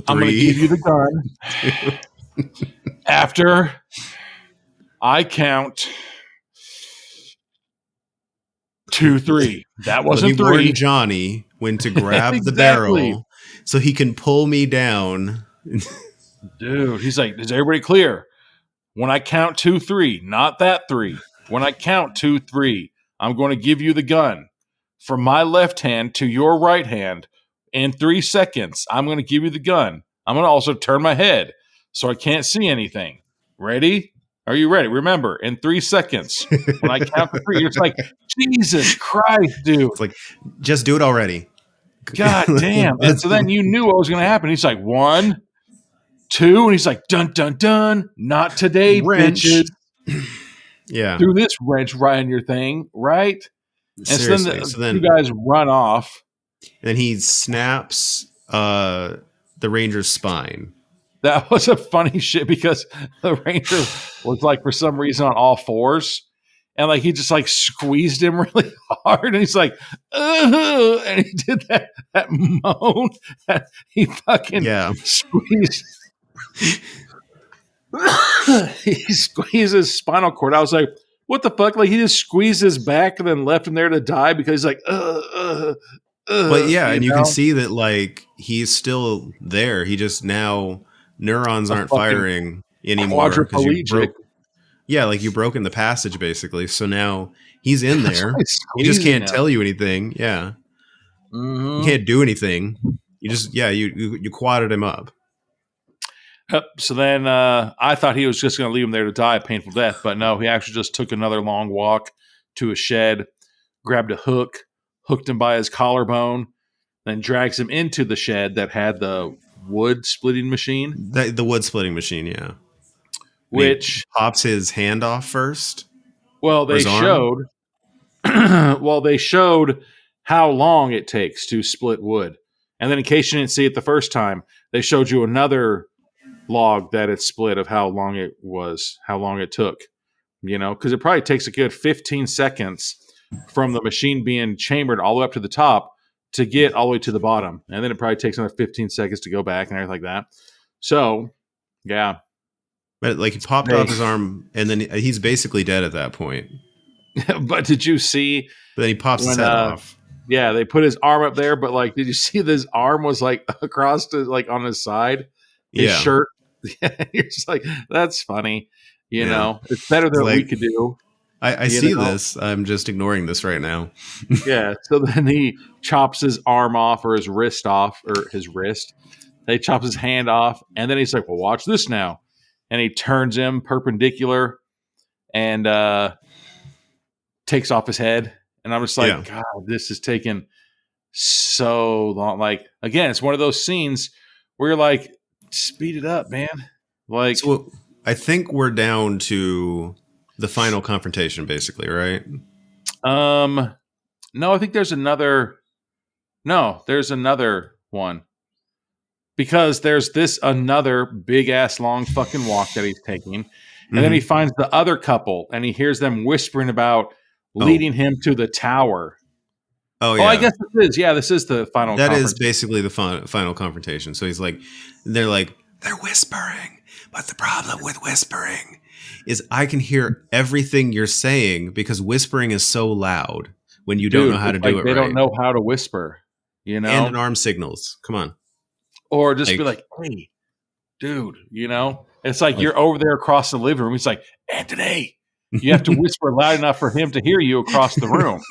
I'm going to give you the gun after I count 2, 3. That wasn't 3. Johnny when to grab the barrel so he can pull me down. Dude, he's like, is everybody clear? When I count 2, 3, not that 3. When I count 2, 3, I'm going to give you the gun. From my left hand to your right hand, in 3 seconds, I'm going to give you the gun. I'm going to also turn my head so I can't see anything. Ready? Are you ready? Remember, in 3 seconds, when I count to 3, it's like, Jesus Christ, dude. It's like, just do it already. God damn. And so then you knew what was going to happen. He's like, 1, 2, and he's like, dun, dun, dun. Not today, wrench. Bitches. Yeah. Threw this wrench right in your thing, right? And seriously. so then you guys run off. And then he snaps the Ranger's spine. That was a funny shit, because the Ranger was like, for some reason, on all fours. And like, he just like squeezed him really hard. And he's like, and he did that moan that he fucking squeezed. He squeezed his spinal cord. I was like, what the fuck? Like, he just squeezed his back and then left him there to die because he's like, But yeah, and you can see that like he's still there. He just now neurons aren't firing anymore. Quadriplegic. You broke in the passage basically. So now he's in there. He just can't tell you anything. Yeah. Mm-hmm. You can't do anything. You just you quadded him up. So then I thought he was just going to leave him there to die a painful death, but no, he actually just took another long walk to a shed, grabbed a hook, hooked him by his collarbone, then drags him into the shed that had the wood splitting machine. The wood splitting machine, yeah. Which pops his hand off first. Well, they showed they showed how long it takes to split wood. And then in case you didn't see it the first time, they showed you another log that it split of how long it took, because it probably takes a good 15 seconds from the machine being chambered all the way up to the top to get all the way to the bottom. And then it probably takes another 15 seconds to go back and everything like that. So, yeah. But like he popped off his arm and then he's basically dead at that point. But did you see? But then he pops his head off. Yeah, they put his arm up there, but like, did you see that his arm was like across to like on his side? His shirt. You're just like, that's funny. You know, it's better than we could do. I see this. I'm just ignoring this right now. Yeah. So then he chops his arm off or his wrist off or his wrist. They chop his hand off. And then he's like, well, watch this now. And he turns him perpendicular and takes off his head. And I'm just like, God, this is taking so long. Like, again, it's one of those scenes where you're like, speed it up, man. Like, so I think we're down to the final confrontation, basically, right? no, I think there's another. No, there's another one. Because there's this another big ass long fucking walk that he's taking. And then he finds the other couple and he hears them whispering about leading him to the tower. Oh, yeah. I guess this is. Yeah, this is the final That is basically the final confrontation. So they're whispering. But the problem with whispering is I can hear everything you're saying because whispering is so loud when you don't know how to do it right. They don't know how to whisper, you know? And an arm signals. Come on. Or just be like, hey, dude, you know? It's like you're over there across the living room. He's like, Anthony. You have to whisper loud enough for him to hear you across the room.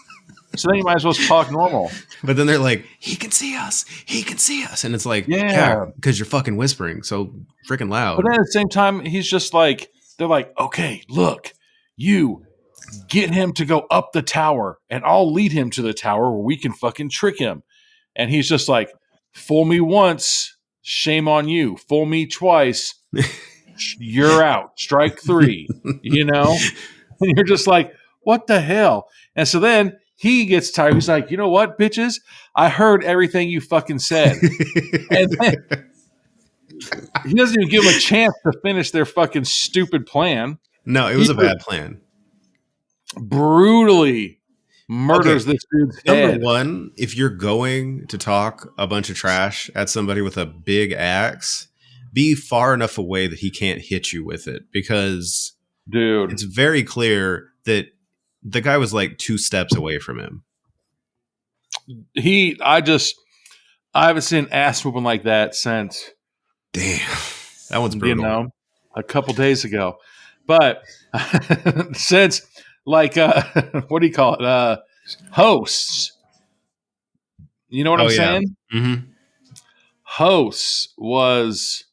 So then you might as well talk normal. But then they're like, he can see us. He can see us. And it's like, yeah, because you're fucking whispering so freaking loud. But then at the same time, he's just like, they're like, okay, look, you get him to go up the tower and I'll lead him to the tower where we can fucking trick him. And he's just like, fool me once, shame on you. Fool me twice, you're out. Strike 3, you know? And you're just like, what the hell? And so then he gets tired. He's like, you know what, bitches? I heard everything you fucking said. And then he doesn't even give them a chance to finish their fucking stupid plan. No, it was a bad plan. Brutally murders this dude's head. Number one, if you're going to talk a bunch of trash at somebody with a big axe, be far enough away that he can't hit you with it. Because, dude, it's very clear that the guy was like 2 steps away from him. I haven't seen ass whooping like that since. Damn. That one's brutal. You know, a couple days ago. But since, like, what do you call it? Hosts. You know what I'm saying? Mm-hmm. Hosts was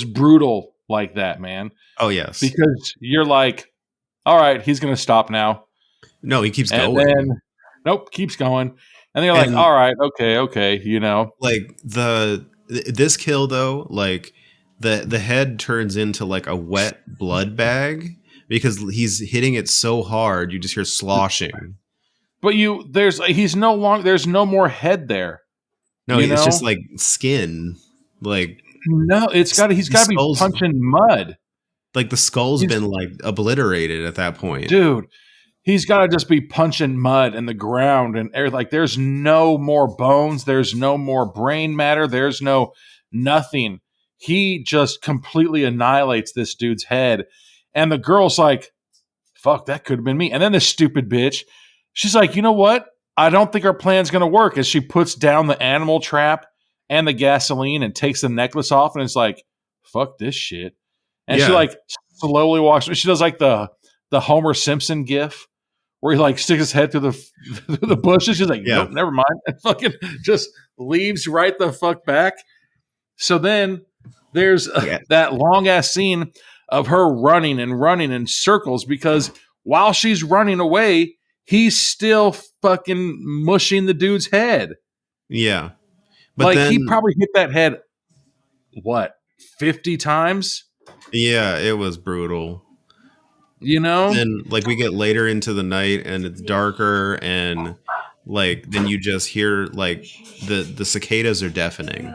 brutal like that, man. Oh, yes. Because you're like, all right, he's going to stop now. No, he keeps going. Then, nope, keeps going. And they're like, all right, okay, you know. Like, this kill, though, like, the head turns into, like, a wet blood bag because he's hitting it so hard, you just hear sloshing. But there's no more head there. No, it's just, like, skin. Like... No, he's got to be punching mud. Like the skull's been like obliterated at that point. Dude, he's got to just be punching mud in the ground and everything. Like there's no more bones. There's no more brain matter. There's no nothing. He just completely annihilates this dude's head. And the girl's like, fuck, that could have been me. And then this stupid bitch, she's like, you know what? I don't think our plan's going to work. As she puts down the animal trap and the gasoline and takes the necklace off and it's like, fuck this shit. And she like slowly walks. She does like the Homer Simpson gif where he like sticks his head through the bushes. She's like, nope, never mind. And fucking just leaves right the fuck back. So then there's that long ass scene of her running in circles because while she's running away, he's still fucking mushing the dude's head. Yeah. But like he probably hit that head, 50 times? Yeah, it was brutal. You know? And like we get later into the night and it's darker and like then you just hear like the cicadas are deafening.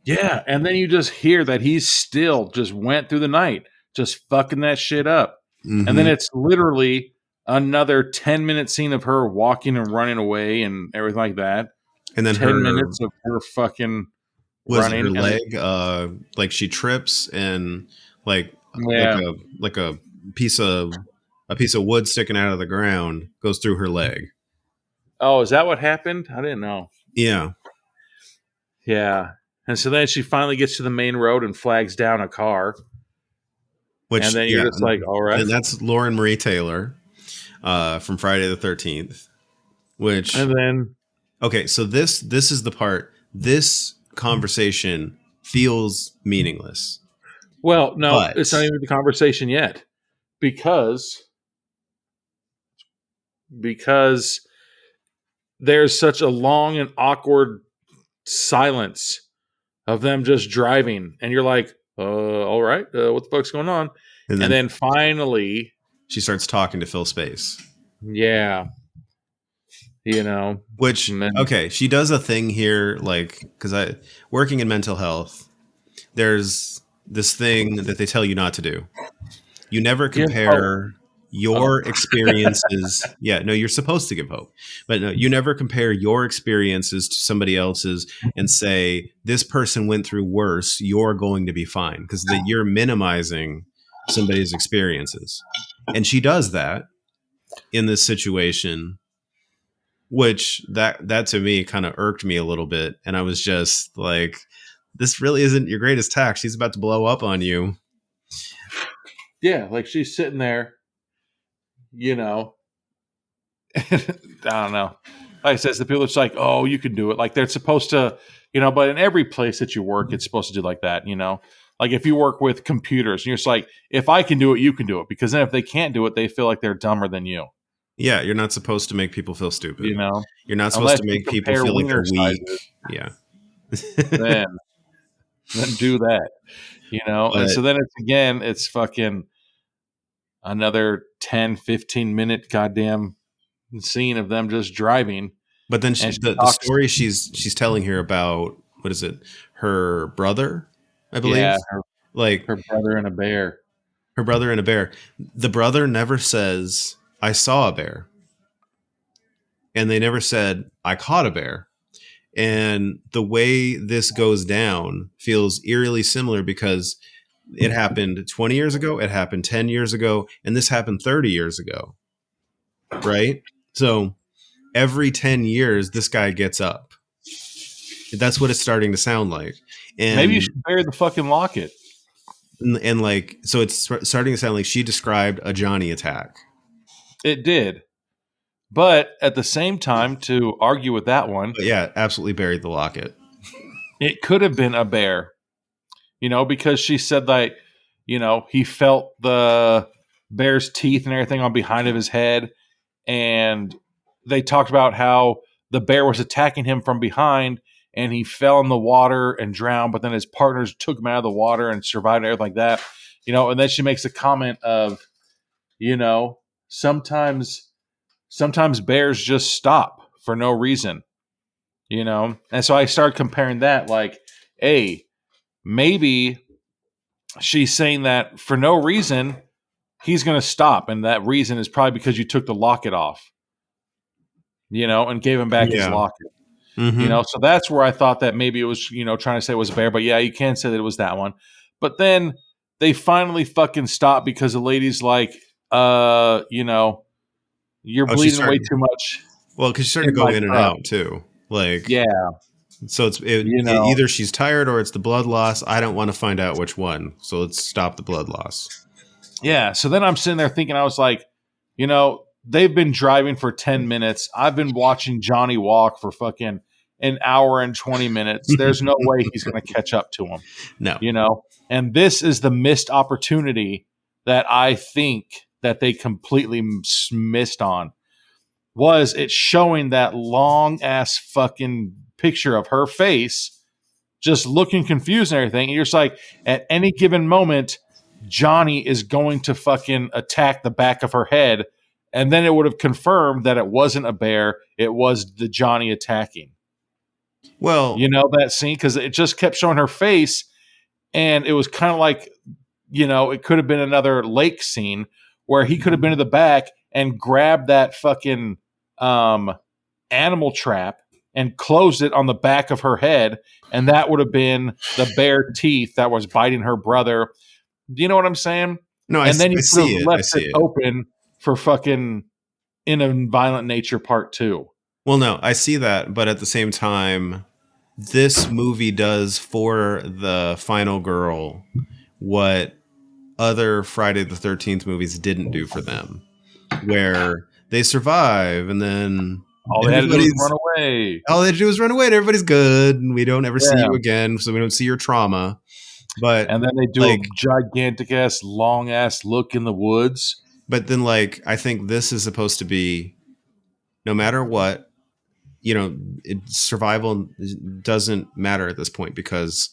Yeah, and then you just hear that he's still just went through the night, just fucking that shit up. Mm-hmm. And then it's literally another 10-minute scene of her walking and running away and everything like that. And then 10 minutes of her fucking running. Her leg, like she trips and like a piece of wood sticking out of the ground goes through her leg. Oh, is that what happened? I didn't know. Yeah. Yeah. And so then she finally gets to the main road and flags down a car. And then you're just like, all right. And that's Lauren Marie Taylor from Friday the 13th. And then... Okay, so this is the part. This conversation feels meaningless. Well, no, it's not even the conversation yet. Because there's such a long and awkward silence of them just driving, and you're like, all right, what the fuck's going on? And then finally, she starts talking to fill space. Yeah. Which, okay, she does a thing here, like, because working in mental health, there's this thing that they tell you not to do. You never compare your experiences. Yeah, no, you're supposed to give hope. But no, you never compare your experiences to somebody else's and say, this person went through worse, you're going to be fine. Because you're minimizing somebody's experiences. And she does that in this situation, which that to me kind of irked me a little bit. And I was just like, this really isn't your greatest tack. She's about to blow up on you. Yeah, like she's sitting there, I don't know. Like I says, the people, it's like, oh, you can do it. Like they're supposed to, but in every place that you work, it's supposed to do like that, Like if you work with computers, and you're just like, if I can do it, you can do it. Because then if they can't do it, they feel like they're dumber than you. Yeah, you're not supposed to make people feel stupid. You're not supposed Unless to make people feel like they're weak. Yeah. then do that. And so then it's fucking another 10, 15 minute goddamn scene of them just driving. But then the story she's telling here about, what is it? Her brother, I believe. Yeah, her brother and a bear. Her brother and a bear. The brother never says, I saw a bear. And they never said, I caught a bear. And the way this goes down feels eerily similar because it happened 20 years ago, it happened 10 years ago, and this happened 30 years ago. Right? So every 10 years, this guy gets up. That's what it's starting to sound like. And maybe you should bury the fucking locket. And like, so it's starting to sound like she described a Johnny attack. It did. But at the same time, to argue with that one. But yeah, absolutely buried the locket. It could have been a bear, because she said that, he felt the bear's teeth and everything on behind of his head. And they talked about how the bear was attacking him from behind and he fell in the water and drowned. But then his partners took him out of the water and survived and everything like that, and then she makes a comment of, sometimes bears just stop for no reason, and so I started comparing that, like, hey, maybe she's saying that for no reason he's going to stop, and that reason is probably because you took the locket off, and gave him back his locket. Mm-hmm. So that's where I thought that maybe it was, trying to say it was a bear, but yeah, you can say that it was that one. But then they finally fucking stopped because the lady's like, you're bleeding way too much. Well, because she's starting to go in and out too. Like, yeah. So it's either she's tired or it's the blood loss. I don't want to find out which one. So let's stop the blood loss. Yeah. So then I'm sitting there thinking, I was like, they've been driving for 10 minutes. I've been watching Johnny walk for fucking an hour and 20 minutes. There's no way he's going to catch up to him. No. And this is the missed opportunity that I think that they completely missed on. Was it showing that long ass fucking picture of her face just looking confused and everything. And you're just like, at any given moment, Johnny is going to fucking attack the back of her head. And then it would have confirmed that it wasn't a bear. It was the Johnny attacking. Well, that scene, because it just kept showing her face. And it was kind of like, it could have been another lake scene where he could have been in the back and grabbed that fucking animal trap and closed it on the back of her head. And that would have been the bear teeth that was biting her brother. Do you know what I'm saying? No, and then you could have left it open for fucking In a Violent Nature Part 2. Well, no, I see that. But at the same time, this movie does for the final girl what other Friday the 13th movies didn't do for them, where they survive and then all they had to do was run away. All they had to do was run away and everybody's good and we don't ever see you again, so we don't see your trauma. And then they do a gigantic ass, long ass look in the woods. But then, I think this is supposed to be, no matter what, survival doesn't matter at this point because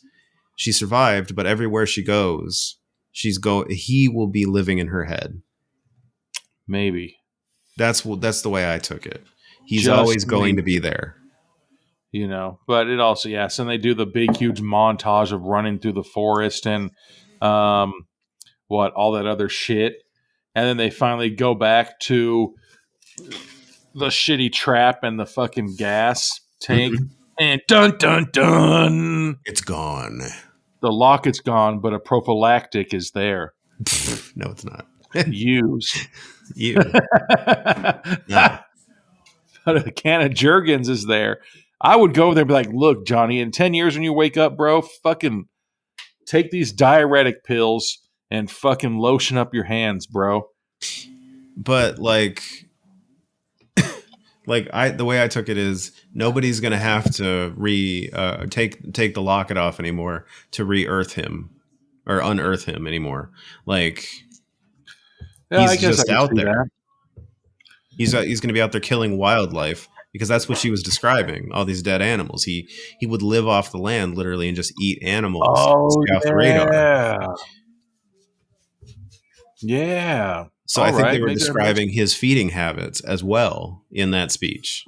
she survived, but everywhere she goes, he will be living in her head. Maybe. That's the way I took it. He's Just always going maybe. to be there. You know, but it also, yes, and they do the big, huge montage of running through the forest and all that other shit. And then they finally go back to the shitty trap and the fucking gas tank. Mm-hmm. And dun, dun, dun. It's gone. The locket's gone, but a prophylactic is there. No, it's not. Used. You. No. But a can of Jergens is there. I would go there and be like, look, Johnny, in 10 years when you wake up, bro, fucking take these diuretic pills and fucking lotion up your hands, bro. But like the way I took it is nobody's gonna have to take the locket off anymore to re-earth him or unearth him anymore. Like he's just out there. That. He's gonna be out there killing wildlife because that's what she was describing. All these dead animals. He would live off the land literally and just eat animals. Oh yeah. Off the radar. Yeah. So I think they were describing his feeding habits as well in that speech.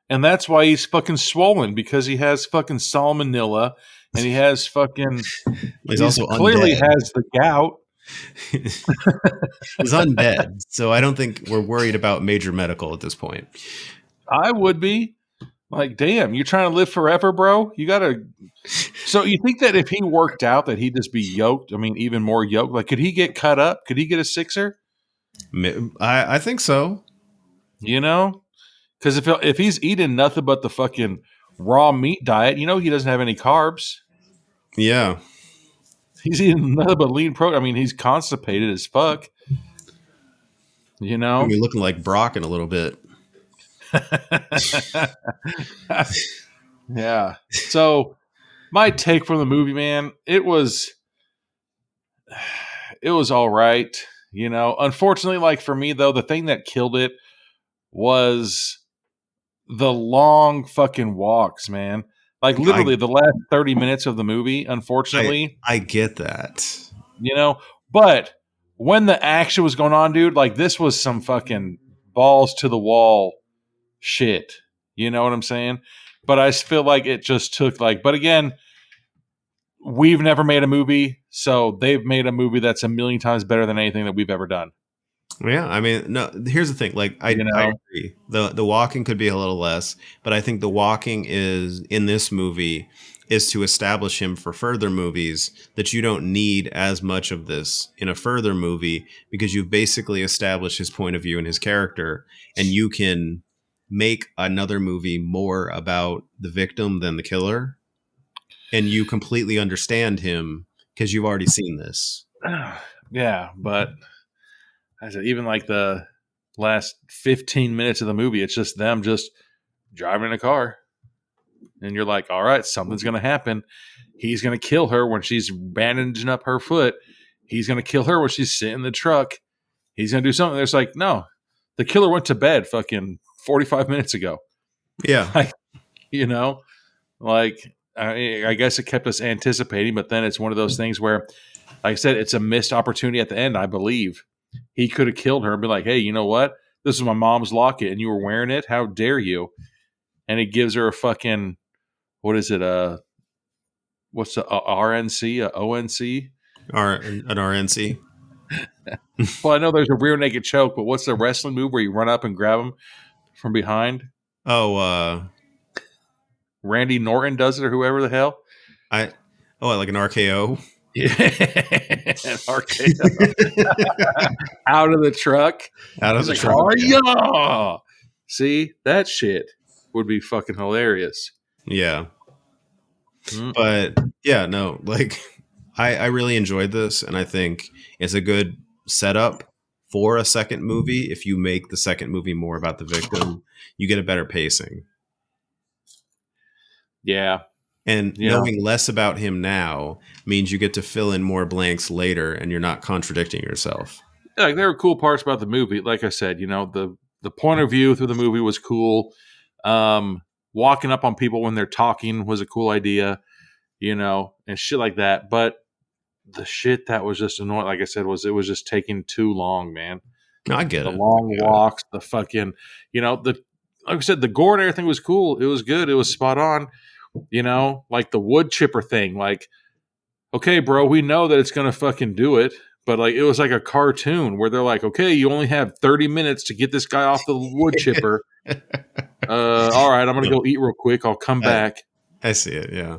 And that's why he's fucking swollen, because he has fucking salmonella and he has fucking he's also clearly undead. Has the gout. He's undead. So I don't think we're worried about major medical at this point. I would be. Like, damn, you're trying to live forever, bro? You gotta. So you think that if he worked out, that he'd just be yoked? I mean, even more yoked. Like, could he get cut up? Could he get a sixer? I think so. You know, because if he's eating nothing but the fucking raw meat diet, you know, he doesn't have any carbs. Yeah, he's eating nothing but lean protein. I mean, he's constipated as fuck. You know, you're looking like Brock in a little bit. Yeah. So my take from the movie, man, it was all right. You know, unfortunately, like for me though, the thing that killed it was the long fucking walks, man. Like literally the last 30 minutes of the movie, unfortunately. I get that. You know, but when the action was going on, dude, like this was some fucking balls to the wall shit. You know what I'm saying? But I feel like it just took but again, we've never made a movie, so they've made a movie that's a million times better than anything that we've ever done. Yeah, I mean, no, here's the thing. Like, I agree. The walking could be a little less, but I think the walking is in this movie is to establish him for further movies, that you don't need as much of this in a further movie because you've basically established his point of view and his character, and you can make another movie more about the victim than the killer, and you completely understand him because you've already seen this. Yeah, but I said even like the last 15 minutes of the movie, it's just them just driving in a car, and you're like, all right, something's gonna happen. He's gonna kill her when she's bandaging up her foot. He's gonna kill her when she's sitting in the truck. He's gonna do something. There's like, no, the killer went to bed fucking 45 minutes ago. Yeah. Like, you know, like, I guess it kept us anticipating, but then it's one of those things where, like I said, it's a missed opportunity at the end, I believe. He could have killed her and been like, hey, you know what? This is my mom's locket and you were wearing it. How dare you? And he gives her a fucking, what is it? What's the RNC? A ONC? An RNC. Well, I know there's a rear naked choke, but what's the wrestling move where you run up and grab him from behind? Oh, Randy Norton does it, or whoever the hell. Like an RKO. Yeah, an RKO. Out of the truck. Out of the truck. Oh yeah. See, that shit would be fucking hilarious. Yeah. But yeah, no, like I really enjoyed this, and I think it's a good setup for a second movie. If you make the second movie more about the victim, you get a better pacing. Yeah. And knowing less about him now means you get to fill in more blanks later, and you're not contradicting yourself. Yeah, like there were cool parts about the movie. Like I said, you know, the point of view through the movie was cool. Walking up on people when they're talking was a cool idea. and shit like that. But the shit that was just annoying, like I said, it was just taking too long, man. No, I get the it. long walks, the fucking, like I said, the gore and everything was cool. It was good. It was spot on. Like the wood chipper thing. Like, okay, bro, we know that it's gonna fucking do it, but like it was like a cartoon where they're like, okay, you only have 30 minutes to get this guy off the wood chipper. All right, I'm gonna go eat real quick. I'll come back. I see it, yeah,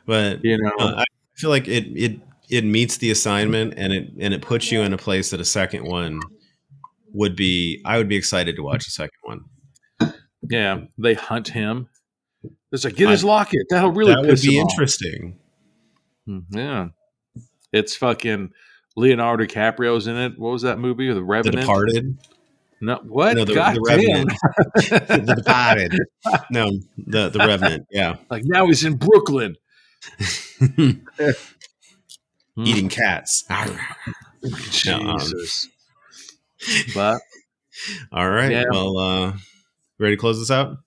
but I feel like it meets the assignment, and it puts you in a place that a second one would be. I would be excited to watch a second one. Yeah, they hunt him. It's like, get his locket. That'll really piss him off. Interesting. Yeah, it's fucking Leonardo DiCaprio's in it. What was that movie? The Revenant. The Departed. No, what? No, God the Revenant. The Departed. No, the Revenant. Yeah. Like now he's in Brooklyn, eating cats. Jesus. But all right. Yeah. Well, ready to close this out?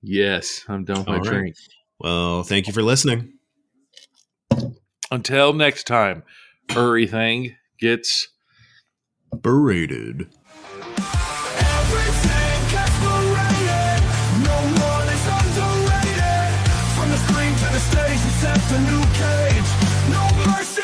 Yes, I'm done with my drink. Well, thank you for listening. Until next time, everything gets berated. Everything gets berated. No one is underrated. From the screen to the stage, we set the new cage. No mercy.